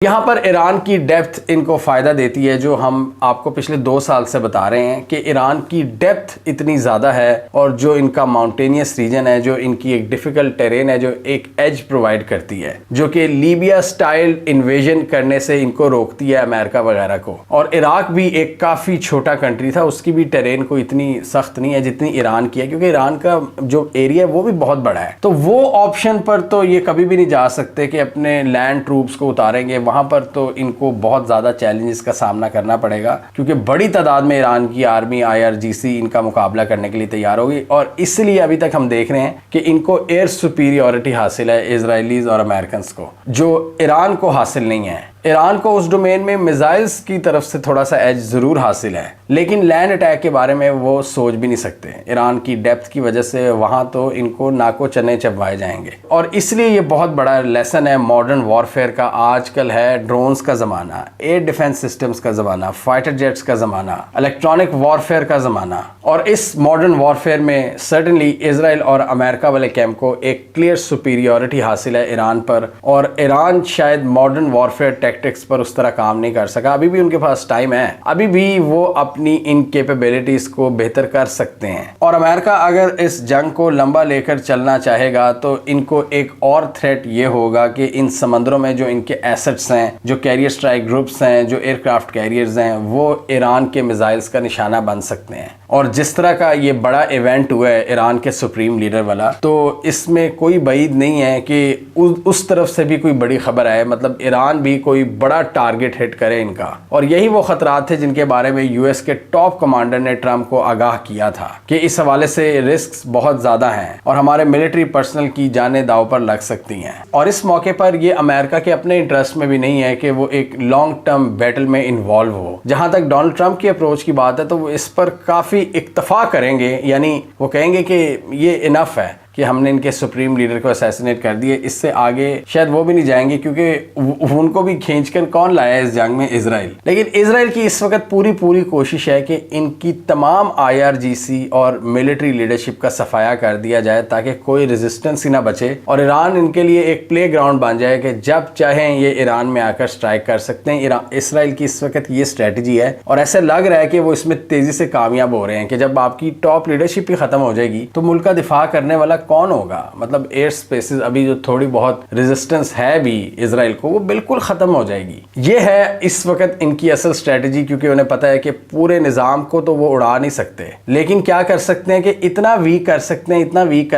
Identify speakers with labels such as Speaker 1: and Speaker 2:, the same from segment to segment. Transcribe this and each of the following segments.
Speaker 1: यहाँ पर ईरान की डेप्थ इनको फ़ायदा देती है, जो हम आपको पिछले 2 साल से बता रहे हैं कि ईरान की डेप्थ इतनी ज़्यादा है और जो इनका माउंटेनियस रीजन है, जो इनकी एक डिफ़िकल्ट टेरेन है, जो एक एज प्रोवाइड करती है, जो कि लीबिया स्टाइल इन्वेजन करने से इनको रोकती है अमेरिका वगैरह को। और इराक भी एक काफ़ी छोटा कंट्री था, उसकी भी टेरेन को इतनी सख्त नहीं है जितनी ईरान की है, क्योंकि ईरान का जो एरिया है वो भी बहुत बड़ा है। तो वो ऑप्शन पर तो ये कभी भी नहीं जा सकते कि अपने लैंड ट्रूप्स को उतारेंगे, वहां पर तो इनको बहुत ज़्यादा चैलेंजेस का सामना करना पड़ेगा, क्योंकि बड़ी तादाद में ईरान की आर्मी IRGC इनका मुकाबला करने के लिए तैयार होगी। और इसलिए अभी तक हम देख रहे हैं कि इनको एयर सुपीरियॉरिटी हासिल है इजरायलीज और अमेरिकन को, जो ईरान को हासिल नहीं है। ईरान को उस डोमेन में मिसाइल्स की तरफ से थोड़ा सा एज ज़रूर हासिल है, लेकिन लैंड अटैक के बारे में वो सोच भी नहीं सकते। ईरान की डेप्थ की वजह से वहाँ तो इनको नाको चने चबवाए जाएंगे। और इसलिए ये बहुत बड़ा लेसन है मॉडर्न वॉरफेयर का। आजकल है ड्रोन्स का ज़माना, एयर डिफेंस सिस्टम्स का ज़माना, फाइटर जेट्स का ज़माना, इलेक्ट्रॉनिक वॉरफेयर का ज़माना। और इस मॉडर्न वॉरफेयर में सर्टनली इसराइल और अमेरिका वाले कैंप को एक क्लियर सुपीरियॉरिटी हासिल है ईरान पर। और ईरान शायद मॉडर्न वॉरफेयर टैक्टिक्स पर उस तरह काम नहीं कर सका। अभी भी उनके पास टाइम है, अभी भी वो अपनी इन कैपेबिलिटीज को बेहतर कर सकते हैं। और अमेरिका अगर इस जंग को लंबा लेकर चलना चाहेगा तो इनको एक और थ्रेट ये होगा कि इन समंदरों में जो इनके एसेट्स हैं, जो कैरियर स्ट्राइक ग्रुप्स हैं, जो एयरक्राफ्ट कैरियर्स हैं, वो ईरान के मिसाइल्स का निशाना बन सकते हैं। और जिस तरह का ये बड़ा इवेंट हुआ है ईरान के सुप्रीम लीडर वाला, तो इसमें कोई बईद नहीं है कि उस तरफ से भी कोई बड़ी खबर आए, मतलब ईरान भी कोई बड़ा टारगेट हिट करे इनका। और यही वो खतरात थे जिनके बारे में यूएस के टॉप कमांडर ने ट्रंप को आगाह किया था कि इस हवाले से रिस्क्स बहुत ज्यादा हैं और हमारे मिलिट्री पर्सनल की जानें दांव पर लग सकती हैं। और इस मौके पर ये अमेरिका के अपने इंटरेस्ट में भी नहीं है कि वो एक लॉन्ग टर्म बैटल में इन्वॉल्व हो। जहां तक डोनाल्ड ट्रंप की अप्रोच की बात है तो वो इस पर काफी इत्तफाक करेंगे, यानी वो कहेंगे कि ये इनफ है कि हमने इनके सुप्रीम लीडर को असैसिनेट कर दिए, इससे आगे शायद वो भी नहीं जाएंगे, क्योंकि उनको भी खींचकर कौन लाया है इस जंग में? इजराइल। लेकिन इजराइल की इस वक्त पूरी कोशिश है कि इनकी तमाम IRGC और मिलिट्री लीडरशिप का सफाया कर दिया जाए ताकि कोई रेजिस्टेंस ही ना बचे और ईरान इनके लिए एक प्ले ग्राउंड बन जाए कि जब चाहें ये ईरान में आकर स्ट्राइक कर सकते हैं। इसराइल की इस वक्त ये स्ट्रेटजी है और ऐसे लग रहा है कि वो इसमें तेजी से कामयाब हो रहे हैं कि जब आपकी टॉप लीडरशिप ही खत्म हो जाएगी तो मुल्क का दिफा करने वाला कौन होगा? मतलब एयर स्पेसेस अभी जो थोड़ी बहुत रेजिस्टेंस है भी इजराइल को, वो बिल्कुल खत्म हो जाएगी। ये है इस वक्त इनकी असल स्ट्रेटजी, क्योंकि उन्हें पता है कि पूरे निजाम को तो वो उड़ा नहीं सकते, लेकिन क्या कर सकते हैं कि इतना वीक कर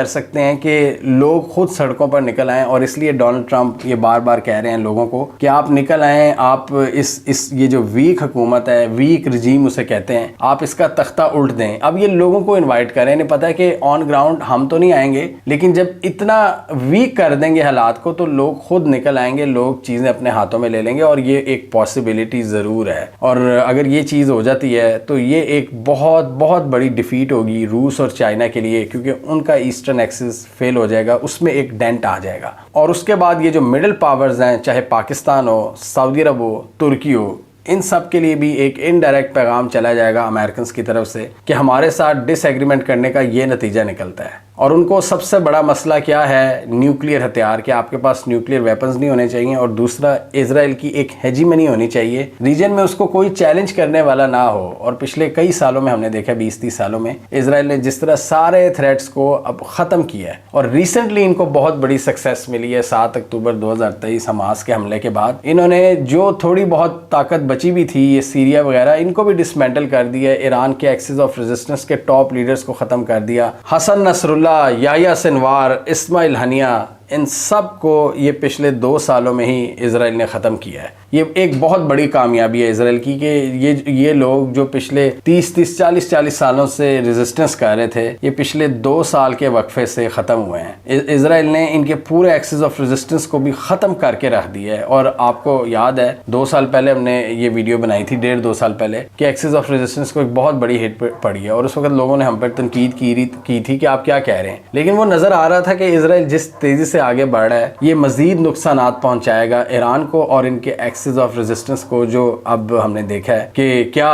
Speaker 1: सकते हैं कि लोग खुद सड़कों पर निकल आएं। और इसलिए डोनाल्ड ट्रंप ये बार बार कह रहे हैं लोगों को कि आप निकल आएं, आप इस ये जो वीक हुकूमत है, वीक रिजीम उसे कहते हैं, आप इसका तख्ता उल्ट दें। अब ये लोगों को इन्वाइट करें, इन्हें पता है कि ऑन ग्राउंड हम तो नहीं आएंगे, लेकिन जब इतना वीक कर देंगे हालात को तो लोग खुद निकल आएंगे, लोग चीजें अपने हाथों में ले लेंगे। और ये एक पॉसिबिलिटी जरूर है। और अगर ये चीज हो जाती है तो ये एक बहुत बड़ी डिफीट होगी रूस और चाइना के लिए, क्योंकि उनका ईस्टर्न एक्सिस फेल हो जाएगा, उसमें एक डेंट आ जाएगा। और उसके बाद ये जो मिडिल पावर्स हैं, चाहे पाकिस्तान हो, सऊदी अरब हो, तुर्की हो, इन सब के लिए भी एक इनडायरेक्ट पैगाम चला जाएगा अमेरिकन की तरफ से कि हमारे साथ डिसएग्रीमेंट करने का ये नतीजा निकलता है। और उनको सबसे बड़ा मसला क्या है? न्यूक्लियर हथियार, कि आपके पास न्यूक्लियर वेपन्स नहीं होने चाहिए। और दूसरा, इजराइल की एक हेजीमनी होनी चाहिए रीजन में, उसको कोई चैलेंज करने वाला ना हो। और पिछले कई सालों में हमने देखा, 20-30 सालों में इजराइल ने जिस तरह सारे थ्रेट्स को अब ख़त्म किया है। और रिसेंटली इनको बहुत बड़ी सक्सेस मिली है 7 अक्टूबर 2023 हमास के हमले के बाद। इन्होंने जो थोड़ी बहुत ताकत बची भी थी, ये सीरिया वगैरह, इनको भी डिसमेंटल कर दिया। ईरान के एक्सिस ऑफ रेजिस्टेंस के टॉप लीडर्स को ख़त्म कर दिया। Hassan Nasrallah, Yahya Sinwar, Ismail Haniyeh, इन सब को ये पिछले 2 सालों में ही इजराइल ने ख़त्म किया है। ये एक बहुत बड़ी कामयाबी है इजराइल की कि ये लोग जो पिछले 30-40 सालों से रेजिस्टेंस कर रहे थे, ये पिछले 2 साल के वक्फे से ख़त्म हुए हैं। इजराइल ने इनके पूरे एक्सिस ऑफ रेजिस्टेंस को भी ख़त्म करके रख दिया है। और आपको याद है 2 साल पहले हमने ये वीडियो बनाई थी, 1.5-2 साल पहले, कि एक्सिस ऑफ रेजिस्टेंस को एक बहुत बड़ी हिट पड़ी है। और उस वक्त लोगों ने हम पर तनकीद की थी कि आप क्या कह रहे हैं, लेकिन वो नज़र आ रहा था कि इजराइल जिस तेज़ी से आगे बढ़ रहा है, ये मजीद नुकसानात पहुंचाएगा ईरान को और इनके एक्सिस ऑफ रेजिस्टेंस को, जो अब हमने देखा है कि क्या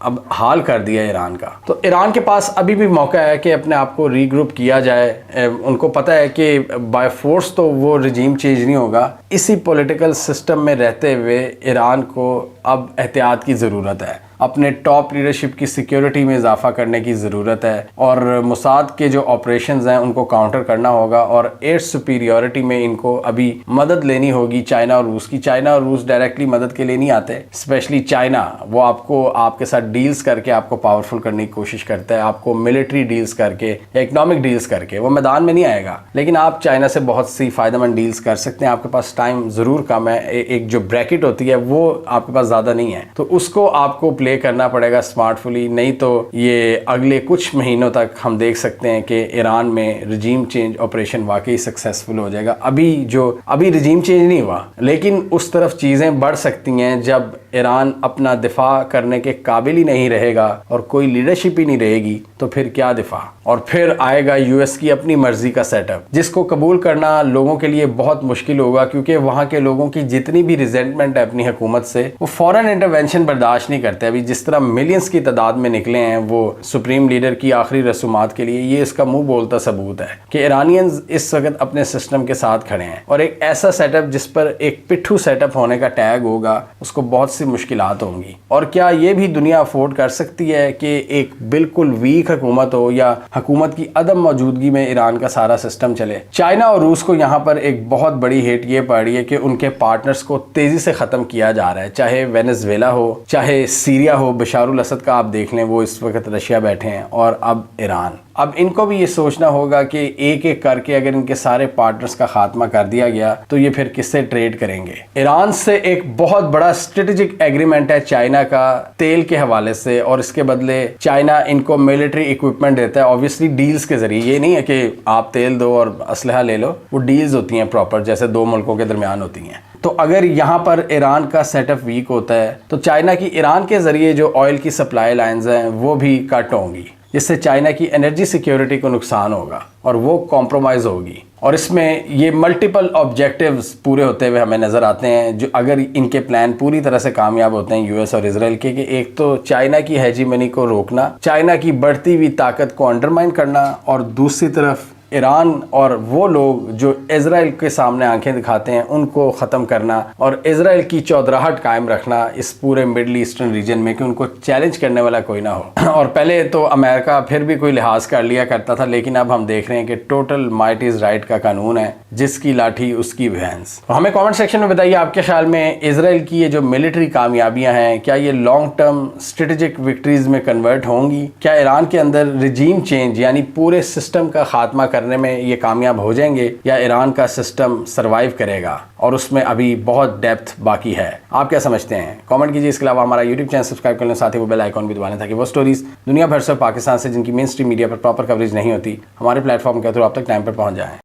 Speaker 1: अब हाल कर दिया ईरान का। तो ईरान के पास अभी भी मौका है कि अपने आप को रीग्रुप किया जाए। उनको पता है कि बाय फोर्स तो वो रिजीम चेंज नहीं होगा। इसी पॉलिटिकल सिस्टम में रहते हुए ईरान को अब एहतियात की ज़रूरत है, अपने टॉप लीडरशिप की सिक्योरिटी में इजाफा करने की ज़रूरत है और मोसाद के जो ऑपरेशंस हैं उनको काउंटर करना होगा और एयर सुपीरियॉरिटी में इनको अभी मदद लेनी होगी चाइना और रूस की। चाइना और रूस डायरेक्टली मदद के लिए नहीं आते, स्पेशली चाइना वो आपको आपके साथ डील्स करके आपको पावरफुल करने की कोशिश करता है, आपको मिलिट्री डील्स करके या इकोनॉमिक डील्स करके। वो मैदान में नहीं आएगा, लेकिन आप चाइना से बहुत सी फ़ायदेमंद डील्स कर सकते हैं। आपके पास टाइम ज़रूर कम है, एक जो ब्रैकेट होती है वो आपके पास ज़्यादा नहीं है, तो उसको आपको प्ले करना पड़ेगा स्मार्टफुली। नहीं तो ये अगले कुछ महीनों तक हम देख सकते हैं कि ईरान में रिजीम चेंज ऑपरेशन वाकई सक्सेसफुल हो जाएगा। अभी रिजीम चेंज नहीं हुआ, लेकिन उस तरफ चीज़ें बढ़ सकती हैं जब ईरान अपना दिफा करने के काबिल ही नहीं रहेगा और कोई लीडरशिप ही नहीं रहेगी, तो फिर क्या दिफा। और फिर आएगा यूएस की अपनी मर्जी का सेटअप, जिसको कबूल करना लोगों के लिए बहुत मुश्किल होगा, क्योंकि वहाँ के लोगों की जितनी भी रिजेंटमेंट है अपनी हुकूमत से, वो फॉरेन इंटरवेंशन बर्दाश्त नहीं करते। अभी जिस तरह मिलियंस की तादाद में निकले हैं वो सुप्रीम लीडर की आखिरी रसूमात के लिए, ये इसका मुंह बोलता सबूत है कि ईरानियंस इस वक्त अपने सिस्टम के साथ खड़े हैं। और एक ऐसा सेटअप जिस पर एक पिट्ठू सेटअप होने का टैग होगा, उसको बहुत सी मुश्किलात होंगी। और क्या ये भी दुनिया अफोर्ड कर सकती है कि एक बिल्कुल वीक हुकूमत हो या हुकूमत की अदम मौजूदगी में ईरान का सारा सिस्टम चले। चाइना और रूस को यहाँ पर एक बहुत बड़ी हिट ये पड़ रही है कि उनके पार्टनर्स को तेजी से ख़त्म किया जा रहा है, चाहे वेनेजुएला हो, चाहे सीरिया हो। बशारुल असद का आप देख लें, वो इस वक्त रशिया बैठे हैं, और अब ईरान। अब इनको भी ये सोचना होगा कि एक एक करके अगर इनके सारे पार्टनर्स का खात्मा कर दिया गया तो ये फिर किससे ट्रेड करेंगे। ईरान से एक बहुत बड़ा स्ट्रेटेजिक एग्रीमेंट है चाइना का तेल के हवाले से, और इसके बदले चाइना इनको मिलिट्री इक्विपमेंट देता है, ऑब्वियसली डील्स के जरिए। ये नहीं है कि आप तेल दो और असलहा ले लो, वो डील्स होती हैं प्रॉपर, जैसे दो मुल्कों के दरमियान होती हैं। तो अगर यहाँ पर ईरान का सेटअप वीक होता है तो चाइना की ईरान के जरिए जो ऑयल की सप्लाई लाइन्स हैं वो भी कट होंगी, जिससे चाइना की एनर्जी सिक्योरिटी को नुकसान होगा और वो कॉम्प्रोमाइज़ होगी। और इसमें ये मल्टीपल ऑब्जेक्टिव्स पूरे होते हुए हमें नज़र आते हैं, जो अगर इनके प्लान पूरी तरह से कामयाब होते हैं यूएस और इजराइल के, कि एक तो चाइना की हेजीमनी को रोकना, चाइना की बढ़ती हुई ताकत को अंडरमाइन करना, और दूसरी तरफ ईरान और वो लोग जो इजराइल के सामने आंखें दिखाते हैं उनको ख़त्म करना, और इजराइल की चौधराहट कायम रखना इस पूरे मिडल ईस्टर्न रीजन में कि उनको चैलेंज करने वाला कोई ना हो। और पहले तो अमेरिका फिर भी कोई लिहाज कर लिया करता था, लेकिन अब हम देख रहे हैं कि टोटल माइट इज़ राइट का कानून है, जिसकी लाठी उसकी भैंस। तो हमें कमेंट सेक्शन में बताइए आपके ख्याल में इजराइल की ये जो मिलिट्री कामयाबियां हैं, क्या ये लॉन्ग टर्म स्ट्रेटेजिक विक्ट्रीज में कन्वर्ट होंगी? क्या ईरान के अंदर रिजीम चेंज यानी पूरे सिस्टम का खात्मा करने में ये कामयाब हो जाएंगे, या ईरान का सिस्टम सरवाइव करेगा और उसमें अभी बहुत डेप्थ बाकी है? आप क्या समझते हैं? कमेंट कीजिए। इसके अलावा हमारा यूट्यूब चैनल सब्सक्राइब कर लें, साथ ही वो बेल आइकॉन भी दबा लें, ताकि वो स्टोरीज दुनिया भर से पाकिस्तान से जिनकी मेन स्ट्रीम मीडिया पर प्रॉपर कवरेज नहीं होती, हमारे प्लेटफॉर्म के थ्रू आप तक टाइम पर पहुंच जाएं।